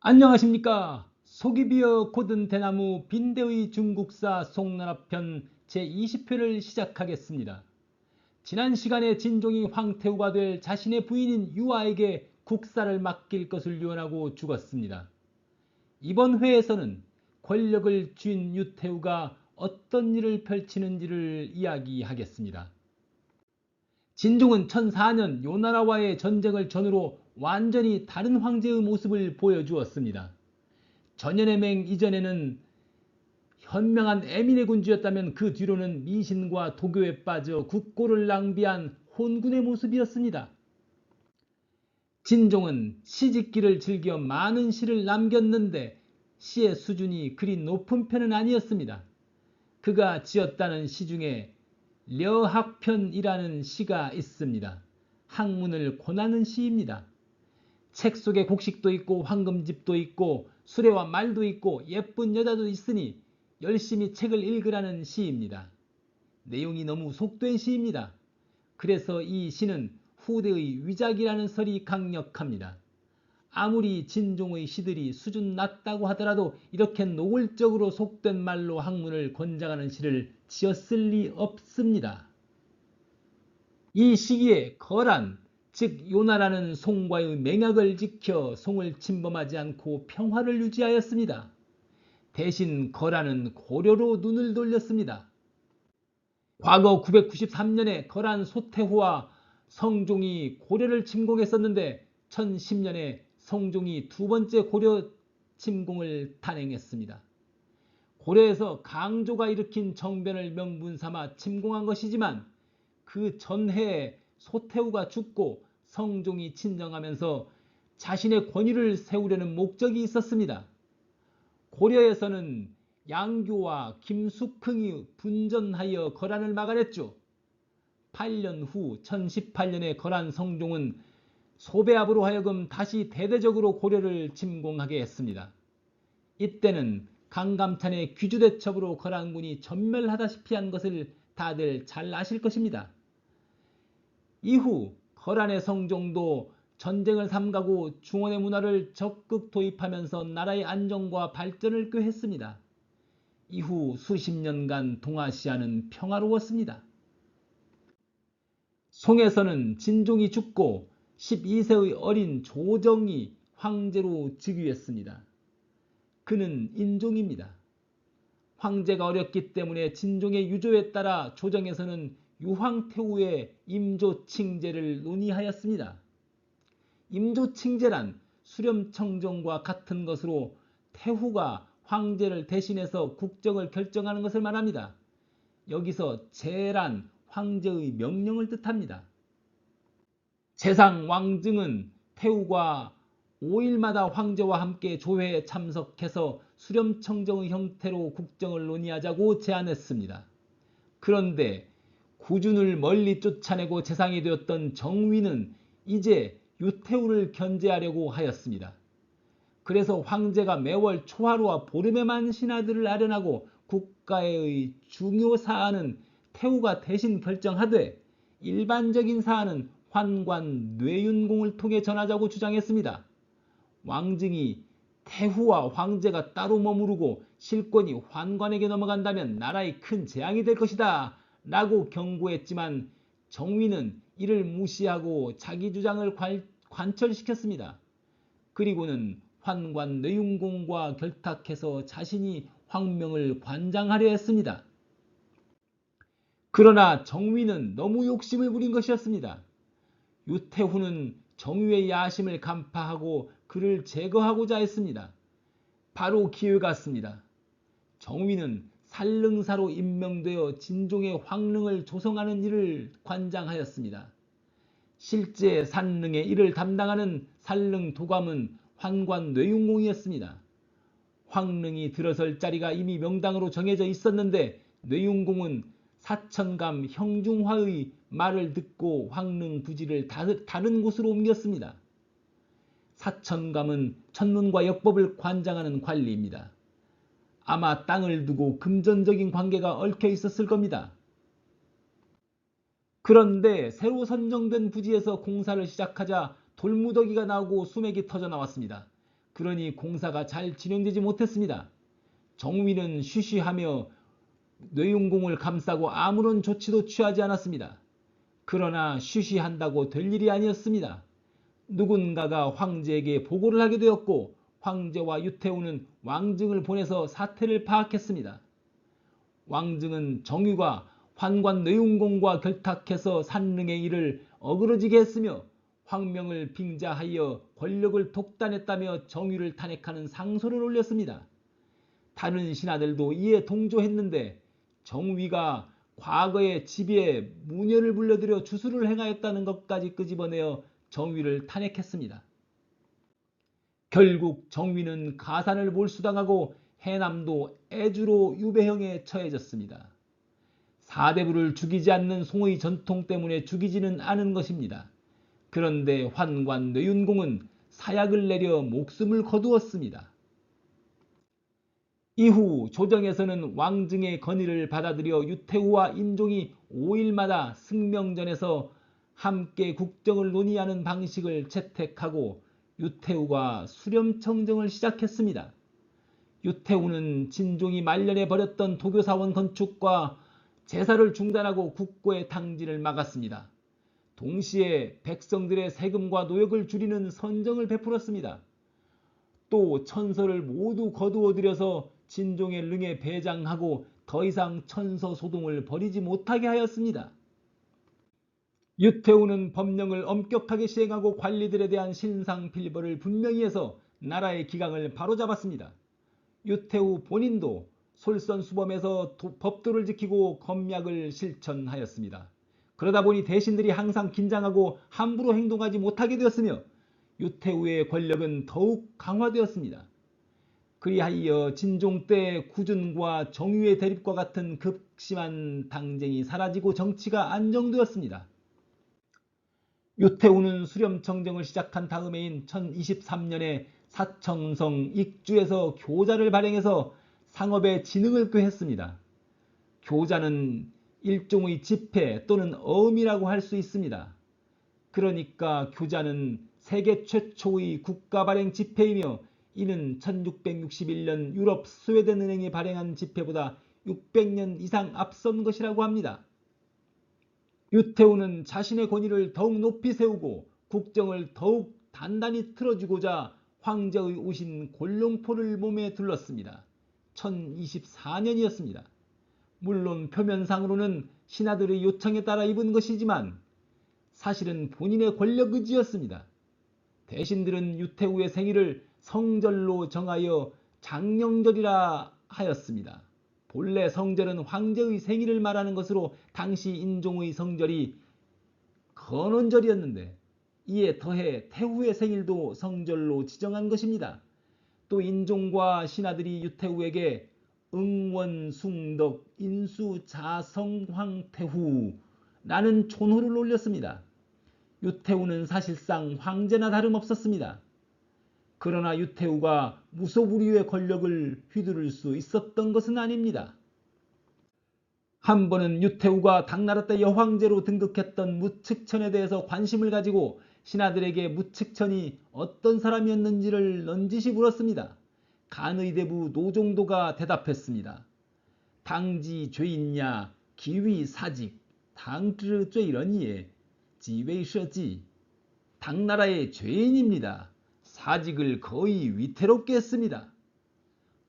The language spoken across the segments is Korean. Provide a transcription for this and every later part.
안녕하십니까. 속이 비어 곧은 대나무 빈대의 중국사 송나라편 제20회를 시작하겠습니다. 지난 시간에 진종이 황태후가 될 자신의 부인인 유아에게 국사를 맡길 것을 유언하고 죽었습니다. 이번 회에서는 권력을 쥔 유태후가 어떤 일을 펼치는지를 이야기하겠습니다. 진종은 1004년 요나라와의 전쟁을 전후로 완전히 다른 황제의 모습을 보여주었습니다. 전연의 맹 이전에는 현명한 애민의 군주였다면 그 뒤로는 미신과 도교에 빠져 국고를 낭비한 혼군의 모습이었습니다. 진종은 시짓기를 즐겨 많은 시를 남겼는데 시의 수준이 그리 높은 편은 아니었습니다. 그가 지었다는 시 중에 려학편이라는 시가 있습니다. 학문을 권하는 시입니다. 책 속에 곡식도 있고 황금집도 있고 수레와 말도 있고 예쁜 여자도 있으니 열심히 책을 읽으라는 시입니다. 내용이 너무 속된 시입니다. 그래서 이 시는 후대의 위작이라는 설이 강력합니다. 아무리 진종의 시들이 수준 낮다고 하더라도 이렇게 노골적으로 속된 말로 학문을 권장하는 시를 지었을 리 없습니다. 이 시기에 거란, 즉 요나라는 송과의 맹약을 지켜 송을 침범하지 않고 평화를 유지하였습니다. 대신 거란은 고려로 눈을 돌렸습니다. 과거 993년에 거란 소태후와 성종이 고려를 침공했었는데 1010년에 성종이 두 번째 고려 침공을 단행했습니다. 고려에서 강조가 일으킨 정변을 명분삼아 침공한 것이지만 그 전해에 소태후가 죽고 성종이 친정하면서 자신의 권위를 세우려는 목적이 있었습니다. 고려에서는 양교와 김숙흥이 분전하여 거란을 막아냈죠. 8년 후 1018년에 거란 성종은 소배압으로 하여금 다시 대대적으로 고려를 침공하게 했습니다. 이때는 강감찬의 귀주대첩으로 거란군이 전멸하다시피 한 것을 다들 잘 아실 것입니다. 이후 거란의 성종도 전쟁을 삼가고 중원의 문화를 적극 도입하면서 나라의 안정과 발전을 꾀했습니다. 이후 수십 년간 동아시아는 평화로웠습니다. 송에서는 진종이 죽고 12세의 어린 조정이 황제로 즉위했습니다. 그는 인종입니다. 황제가 어렸기 때문에 진종의 유조에 따라 조정에서는 유황태후의 임조칭제를 논의하였습니다. 임조칭제란 수렴청정과 같은 것으로 태후가 황제를 대신해서 국정을 결정하는 것을 말합니다. 여기서 제란 황제의 명령을 뜻합니다. 제상 왕증은 태후가 5일마다 황제와 함께 조회에 참석해서 수렴청정의 형태로 국정을 논의하자고 제안했습니다. 그런데 구준을 멀리 쫓아내고 재상이 되었던 정위는 이제 유태후를 견제하려고 하였습니다. 그래서 황제가 매월 초하루와 보름에만 신하들을 아련하고 국가의 중요 사안은 태후가 대신 결정하되 일반적인 사안은 환관 뇌윤공을 통해 전하자고 주장했습니다. 왕증이 태후와 황제가 따로 머무르고 실권이 환관에게 넘어간다면 나라에 큰 재앙이 될 것이다 라고 경고했지만 정위는 이를 무시하고 자기 주장을 관철시켰습니다. 그리고는 환관 뇌윤공과 결탁해서 자신이 황명을 관장하려 했습니다. 그러나 정위는 너무 욕심을 부린 것이었습니다. 유태후는 정위의 야심을 간파하고 그를 제거하고자 했습니다. 바로 기회가 왔습니다. 정위는 산릉사로 임명되어 진종의 황릉을 조성하는 일을 관장하였습니다. 실제 산릉의 일을 담당하는 산릉 도감은 환관 뇌윤공이었습니다. 황릉이 들어설 자리가 이미 명당으로 정해져 있었는데 뇌윤공은 사천감 형중화의 말을 듣고 황릉 부지를 다른 곳으로 옮겼습니다. 사천감은 천문과 역법을 관장하는 관리입니다. 아마 땅을 두고 금전적인 관계가 얽혀 있었을 겁니다. 그런데 새로 선정된 부지에서 공사를 시작하자 돌무더기가 나오고 수맥이 터져 나왔습니다. 그러니 공사가 잘 진행되지 못했습니다. 정위는 쉬쉬하며 뇌용공을 감싸고 아무런 조치도 취하지 않았습니다. 그러나 쉬쉬한다고 될 일이 아니었습니다. 누군가가 황제에게 보고를 하게 되었고 황제와 유태우는 왕증을 보내서 사태를 파악했습니다. 왕증은 정유가 환관 뇌용공과 결탁해서 산릉의 일을 어그러지게 했으며 황명을 빙자하여 권력을 독단했다며 정유를 탄핵하는 상소를 올렸습니다. 다른 신하들도 이에 동조했는데 정위가 과거에 집에 무녀를 불러들여 주술을 행하였다는 것까지 끄집어내어 정위를 탄핵했습니다. 결국 정위는 가산을 몰수당하고 해남도 애주로 유배형에 처해졌습니다. 사대부를 죽이지 않는 송의 전통 때문에 죽이지는 않은 것입니다. 그런데 환관 뇌윤공은 사약을 내려 목숨을 거두었습니다. 이후 조정에서는 왕증의 건의를 받아들여 유태우와 인종이 5일마다 승명전에서 함께 국정을 논의하는 방식을 채택하고 유태우가 수렴청정을 시작했습니다. 유태우는 진종이 말년에 벌였던 도교사원 건축과 제사를 중단하고 국고의 탕진을 막았습니다. 동시에 백성들의 세금과 노역을 줄이는 선정을 베풀었습니다. 또 천서를 모두 거두어 들여서 진종의 릉에 배장하고 더 이상 천서 소동을 벌이지 못하게 하였습니다. 유태우는 법령을 엄격하게 시행하고 관리들에 대한 신상필벌을 분명히 해서 나라의 기강을 바로잡았습니다. 유태우 본인도 솔선수범해서 법도를 지키고 검약을 실천하였습니다. 그러다 보니 대신들이 항상 긴장하고 함부로 행동하지 못하게 되었으며 유태우의 권력은 더욱 강화되었습니다. 그리하여 진종 때 구준과 정유의 대립과 같은 극심한 당쟁이 사라지고 정치가 안정되었습니다. 유태우는 수렴청정을 시작한 다음해인 1023년에 사청성 익주에서 교자를 발행해서 상업의 진흥을 꾀했습니다. 교자는 일종의 집회 또는 어음이라고 할 수 있습니다. 그러니까 교자는 세계 최초의 국가 발행 집회이며 이는 1661년 유럽 스웨덴 은행이 발행한 집회보다 600년 이상 앞선 것이라고 합니다. 유태우는 자신의 권위를 더욱 높이 세우고 국정을 더욱 단단히 틀어주고자 황제의 오신 골룡포를 몸에 둘렀습니다. 1024년이었습니다. 물론 표면상으로는 신하들의 요청에 따라 입은 것이지만 사실은 본인의 권력 의지였습니다. 대신들은 유태우의 생일을 성절로 정하여 장령절이라 하였습니다. 본래 성절은 황제의 생일을 말하는 것으로 당시 인종의 성절이 건원절이었는데 이에 더해 태후의 생일도 성절로 지정한 것입니다. 또 인종과 신하들이 유태우에게 응원숭덕 인수자성황태후라는 촌호를 올렸습니다. 유태우는 사실상 황제나 다름없었습니다. 그러나 유태우가 무소불위의 권력을 휘두를 수 있었던 것은 아닙니다. 한 번은 유태우가 당나라 때 여황제로 등극했던 무측천에 대해서 관심을 가지고 신하들에게 무측천이 어떤 사람이었는지를 넌지시 물었습니다. 간의대부 노종도가 대답했습니다. 당지 죄인냐 기위 사직 당즈 죄이러니에 지웨이셔지 당나라의 죄인입니다. 사직을 거의 위태롭게 했습니다.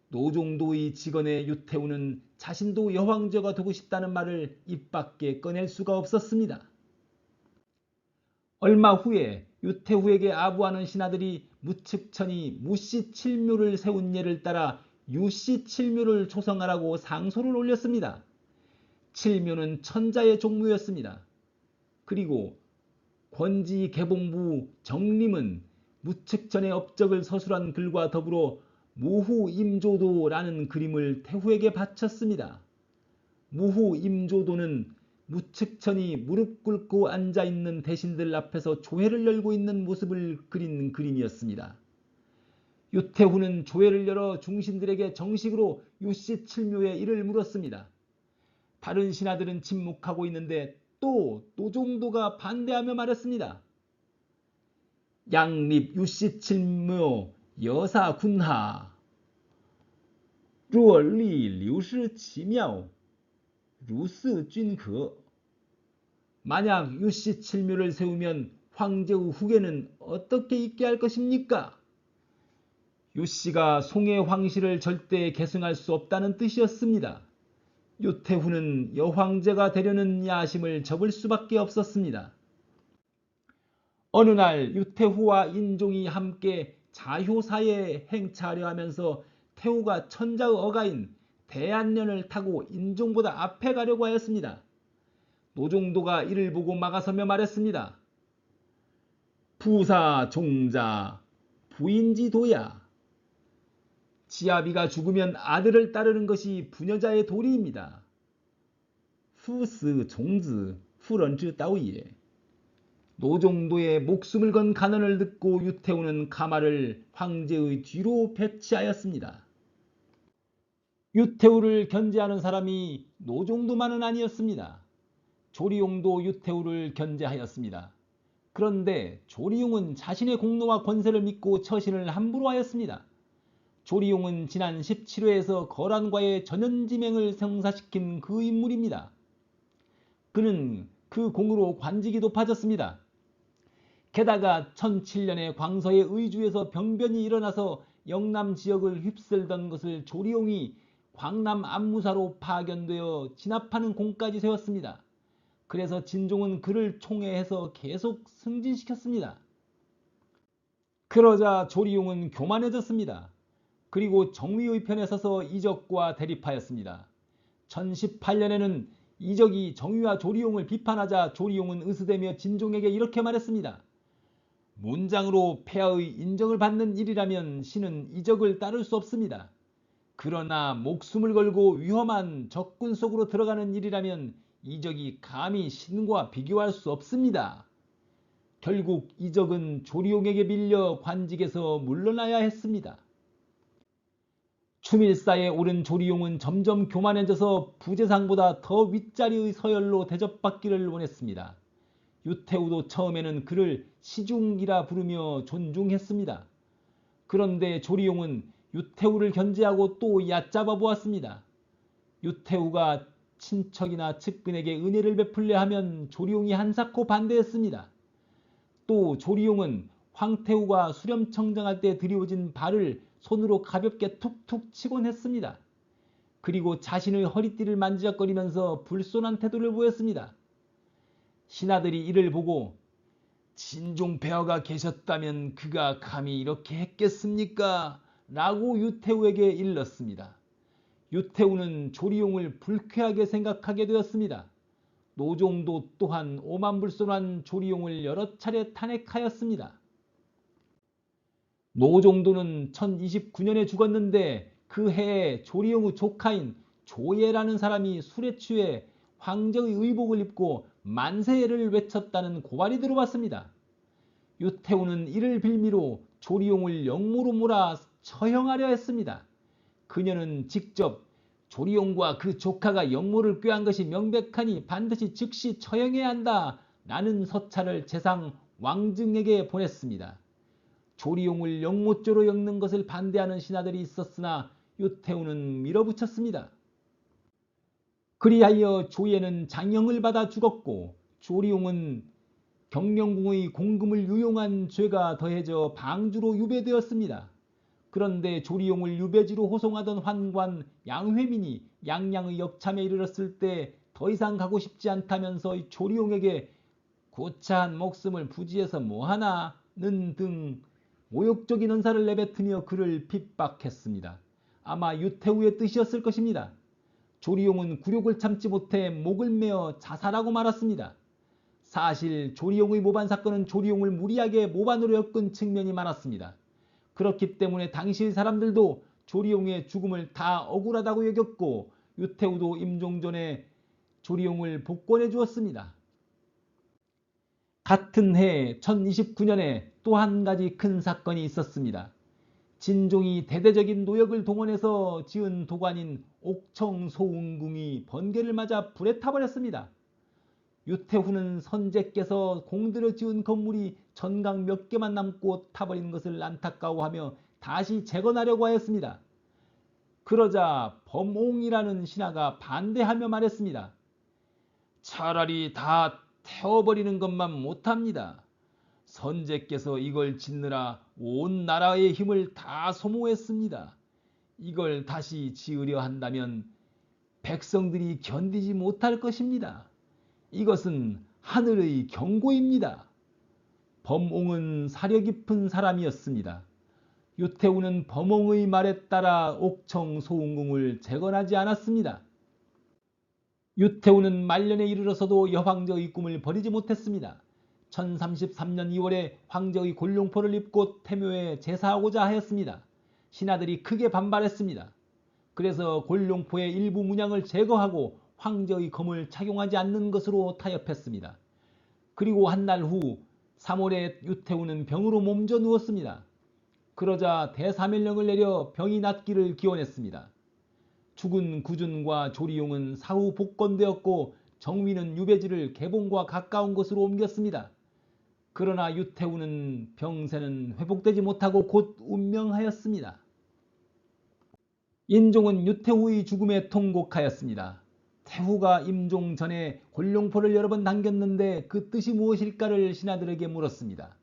노종도의 직언에 유태우는 자신도 여황제가 되고 싶다는 말을 입 밖에 꺼낼 수가 없었습니다. 얼마 후에 유태우에게 아부하는 신하들이 무측천이 무씨칠묘를 세운 예를 따라 유씨칠묘를 조성하라고 상소를 올렸습니다. 칠묘는 천자의 종묘였습니다. 그리고 권지개봉부 정림은 무측천의 업적을 서술한 글과 더불어 무후임조도라는 그림을 태후에게 바쳤습니다. 무후임조도는 무측천이 무릎 꿇고 앉아있는 대신들 앞에서 조회를 열고 있는 모습을 그린 그림이었습니다. 유태후는 조회를 열어 중신들에게 정식으로 유씨칠묘의 일을 물었습니다. 다른 신하들은 침묵하고 있는데 또 노종도가 반대하며 말했습니다. 양립 유씨칠묘 여사 군하 若力流失其妙 如是 均可 만약 유씨 칠묘를 세우면 황제의 후계는 어떻게 있게 할 것입니까? 유씨가 송해 황씨를 절대 계승할 수 없다는 뜻이었습니다. 유태후는 여황제가 되려는 야심을 접을 수밖에 없었습니다. 어느 날 유태후와 인종이 함께 자효사에 행차하려 하면서 태후가 천자의 어가인 대안련을 타고 인종보다 앞에 가려고 하였습니다. 노종도가 이를 보고 막아서며 말했습니다. 부사 종자 부인지도야. 지아비가 죽으면 아들을 따르는 것이 부녀자의 도리입니다. 후스 종즈 후런즈 따위에. 노종도의 목숨을 건 간언을 듣고 유태우는 가마를 황제의 뒤로 배치하였습니다. 유태우를 견제하는 사람이 노종도만은 아니었습니다. 조리용도 유태우를 견제하였습니다. 그런데 조리용은 자신의 공로와 권세를 믿고 처신을 함부로 하였습니다. 조리용은 지난 17회에서 거란과의 전연지맹을 성사시킨 그 인물입니다. 그는 그 공으로 관직이 높아졌습니다. 게다가 1007년에 광서의 의주에서 병변이 일어나서 영남 지역을 휩쓸던 것을 조리용이 광남 안무사로 파견되어 진압하는 공까지 세웠습니다. 그래서 진종은 그를 총애해서 계속 승진시켰습니다. 그러자 조리용은 교만해졌습니다. 그리고 정의의 편에 서서 이적과 대립하였습니다. 1018년에는 이적이 정의와 조리용을 비판하자 조리용은 으스대며 진종에게 이렇게 말했습니다. 문장으로 폐하의 인정을 받는 일이라면 신은 이적을 따를 수 없습니다. 그러나 목숨을 걸고 위험한 적군 속으로 들어가는 일이라면 이적이 감히 신과 비교할 수 없습니다. 결국 이적은 조리용에게 밀려 관직에서 물러나야 했습니다. 추밀사에 오른 조리용은 점점 교만해져서 부재상보다 더 윗자리의 서열로 대접받기를 원했습니다. 유태우도 처음에는 그를 시중이라 부르며 존중했습니다. 그런데 조리용은 유태우를 견제하고 또 얕잡아 보았습니다. 유태우가 친척이나 측근에게 은혜를 베풀려 하면 조리용이 한사코 반대했습니다. 또 조리용은 황태우가 수렴청정할 때 드리워진 발을 손으로 가볍게 툭툭 치곤 했습니다. 그리고 자신의 허리띠를 만지작거리면서 불손한 태도를 보였습니다. 신하들이 이를 보고 진종폐하가 계셨다면 그가 감히 이렇게 했겠습니까? 라고 유태우에게 일렀습니다. 유태우는 조리용을 불쾌하게 생각하게 되었습니다. 노종도 또한 오만불손한 조리용을 여러 차례 탄핵하였습니다. 노종도는 1029년에 죽었는데 그 해에 조리용의 조카인 조예라는 사람이 술에 취해 황제의 의복을 입고 만세를 외쳤다는 고발이 들어왔습니다. 유태우는 이를 빌미로 조리용을 영모로 몰아 처형하려 했습니다. 그녀는 직접 조리용과 그 조카가 영모를 꾀한 것이 명백하니 반드시 즉시 처형해야 한다 라는 서찰을 재상 왕증에게 보냈습니다. 조리용을 영모죄로 엮는 것을 반대하는 신하들이 있었으나 유태우는 밀어붙였습니다. 그리하여 조예는 장형을 받아 죽었고 조리용은 경령궁의 공금을 유용한 죄가 더해져 방주로 유배되었습니다. 그런데 조리용을 유배지로 호송하던 환관 양회민이 양양의 역참에 이르렀을 때 더 이상 가고 싶지 않다면서 조리용에게 고차한 목숨을 부지해서 뭐하나는 등 모욕적인 언사를 내뱉으며 그를 핍박했습니다. 아마 유태우의 뜻이었을 것입니다. 조리용은 굴욕을 참지 못해 목을 메어 자살하고 말았습니다. 사실 조리용의 모반 사건은 조리용을 무리하게 모반으로 엮은 측면이 많았습니다. 그렇기 때문에 당시의 사람들도 조리용의 죽음을 다 억울하다고 여겼고 유태우도 임종전에 조리용을 복권해 주었습니다. 같은 해 1029년에 또 한 가지 큰 사건이 있었습니다. 진종이 대대적인 노역을 동원해서 지은 도관인 옥청소웅궁이 번개를 맞아 불에 타버렸습니다. 유태후는 선제께서 공들여 지은 건물이 전각 몇 개만 남고 타버린 것을 안타까워하며 다시 재건하려고 하였습니다. 그러자 범옹이라는 신하가 반대하며 말했습니다. 차라리 다 태워버리는 것만 못합니다. 선제께서 이걸 짓느라 온 나라의 힘을 다 소모했습니다. 이걸 다시 지으려 한다면 백성들이 견디지 못할 것입니다. 이것은 하늘의 경고입니다. 범옹은 사려 깊은 사람이었습니다. 유태우는 범옹의 말에 따라 옥청 소흥궁을 재건하지 않았습니다. 유태우는 말년에 이르러서도 여황제의 꿈을 버리지 못했습니다. 1033년 2월에 황제의 골룡포를 입고 태묘에 제사하고자 하였습니다. 신하들이 크게 반발했습니다. 그래서 골룡포의 일부 문양을 제거하고 황제의 검을 착용하지 않는 것으로 타협했습니다. 그리고 한 달 후 3월에 유태우는 병으로 몸져 누웠습니다. 그러자 대사면령을 내려 병이 낫기를 기원했습니다. 죽은 구준과 조리용은 사후 복권되었고 정위는 유배지를 개봉과 가까운 곳으로 옮겼습니다. 그러나 유태우는 병세는 회복되지 못하고 곧 운명하였습니다. 인종은 유태우의 죽음에 통곡하였습니다. 태후가 임종 전에 골룡포를 여러 번 당겼는데 그 뜻이 무엇일까를 신하들에게 물었습니다.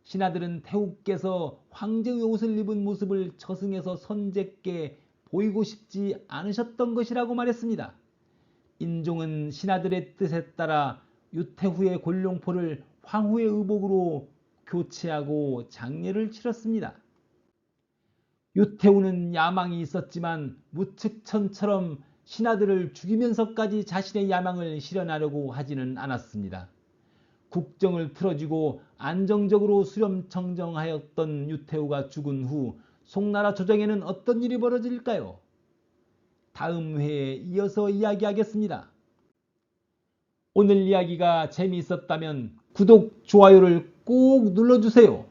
신하들은 태후께서 황제의 옷을 입은 모습을 저승에서 선제께 보이고 싶지 않으셨던 것이라고 말했습니다. 인종은 신하들의 뜻에 따라 유태후의 골룡포를 황후의 의복으로 교체하고 장례를 치렀습니다. 유태우는 야망이 있었지만 무측천처럼 신하들을 죽이면서까지 자신의 야망을 실현하려고 하지는 않았습니다. 국정을 틀어쥐고 안정적으로 수렴청정하였던 유태우가 죽은 후 송나라 조정에는 어떤 일이 벌어질까요? 다음 회에 이어서 이야기하겠습니다. 오늘 이야기가 재미있었다면 구독, 좋아요를 꼭 눌러주세요.